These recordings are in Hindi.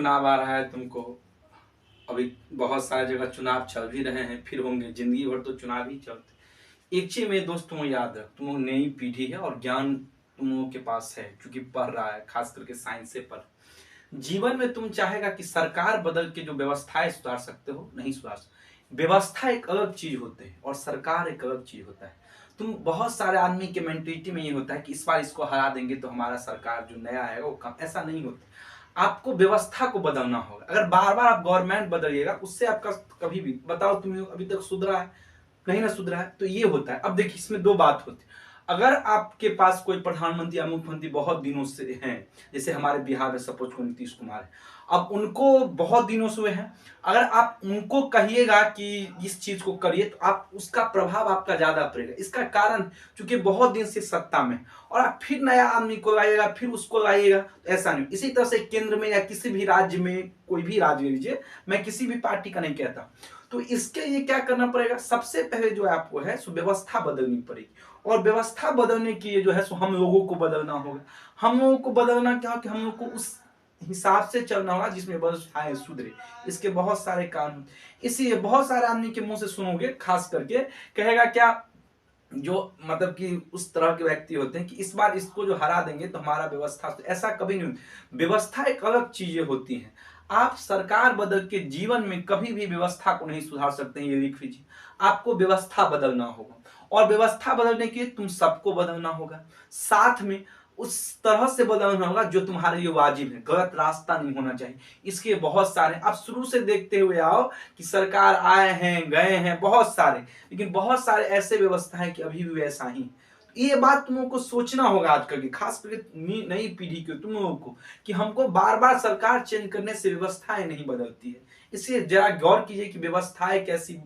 चुनाव आ रहा है तुमको, अभी बहुत सारी जगह चुनाव चल भी रहे हैं, फिर होंगे, जिंदगी भर तो चुनाव ही चलते। एक चीज मेरे दोस्त तुम याद रख, तुम नई पीढ़ी है और ज्ञान तुम लोगों के पास है, क्योंकि पढ़ रहा है, खास करके साइंस से पढ़। जीवन में तुम चाहेगा कि सरकार बदल के जो व्यवस्थाएं सुधार सकते हो, नहीं सुधार सकते। व्यवस्था एक अलग चीज होते हैं और सरकार एक अलग चीज होता है। तुम बहुत सारे आदमी के मेंटेलिटी में ये होता है कि इस बार इसको हरा देंगे तो हमारा सरकार जो नया है वो कम, ऐसा नहीं होता। आपको व्यवस्था को बदलना होगा। अगर बार बार आप गवर्नमेंट बदलिएगा, उससे आपका कभी भी, बताओ तुम्हें अभी तक सुधरा है? कहीं ना सुधरा है। तो ये होता है। अब देखिए, इसमें दो बात होती है। अगर आपके पास कोई प्रधानमंत्री या मुख्यमंत्री बहुत दिनों से हैं, जैसे हमारे बिहार में सपोज को नीतीश कुमार है, अब उनको बहुत दिनों से हुए हैं, अगर आप उनको कहिएगा कि इस चीज को करिए तो आप उसका प्रभाव आपका ज्यादा पड़ेगा। इसका कारण चूंकि बहुत दिन से सत्ता में, और आप फिर नया आदमी को लाइएगा, फिर उसको लाइएगा, तो ऐसा नहीं। इसी तरह से केंद्र में या किसी भी राज्य में, कोई भी राज्य लीजिए, मैं किसी भी पार्टी का नहीं कहता, तो इसके लिए क्या करना पड़ेगा? सबसे पहले जो आपको है सो व्यवस्था बदलनी पड़ेगी। और व्यवस्था बदलने के लिए जो है सो हम लोगों को बदलना होगा। हम लोगों को बदलना क्या हो कि हम लोग को उस हिसाब से चलना होगा जिसमें व्यवस्थाएं सुधरे। इसके बहुत सारे कारण, इसीलिए बहुत सारे आदमी के मुंह से सुनोगे, खास करके कहेगा क्या, जो मतलब कि उस तरह के व्यक्ति होते हैं कि इस बार इसको जो हरा देंगे तो हमारा व्यवस्था, तो ऐसा कभी नहीं होता। व्यवस्था एक अलग चीजें होती हैं। आप सरकार बदल के जीवन में कभी भी व्यवस्था को नहीं सुधार सकते हैं, ये लिख लीजिए। आपको व्यवस्था बदलना होगा, और व्यवस्था बदलने के लिए तुम सबको बदलना होगा, साथ में उस तरह से बदलना होगा जो तुम्हारे लिए वाजिब है। गलत रास्ता नहीं होना चाहिए। इसके बहुत सारे आप शुरू से देखते हुए आओ कि सरकार आए हैं गए हैं बहुत सारे, लेकिन बहुत सारे ऐसे व्यवस्था है कि अभी भी वैसा ही। ये बात तुम लोगों को सोचना होगा आजकल की, खास करके नई पीढ़ी के तुम लोगों को, कि हमको बार बार सरकार चेंज करने से व्यवस्थाएं नहीं बदलती है। इसलिए जरा गौर कीजिए कि व्यवस्थाएं कैसी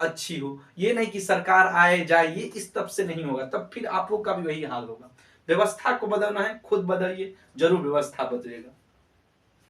अच्छी हो। ये नहीं कि सरकार आए जाए, ये इस तब से नहीं होगा, तब फिर आप लोग का भी वही हाल होगा। व्यवस्था को बदलना है, खुद बदलिए, जरूर व्यवस्था बदलेगा।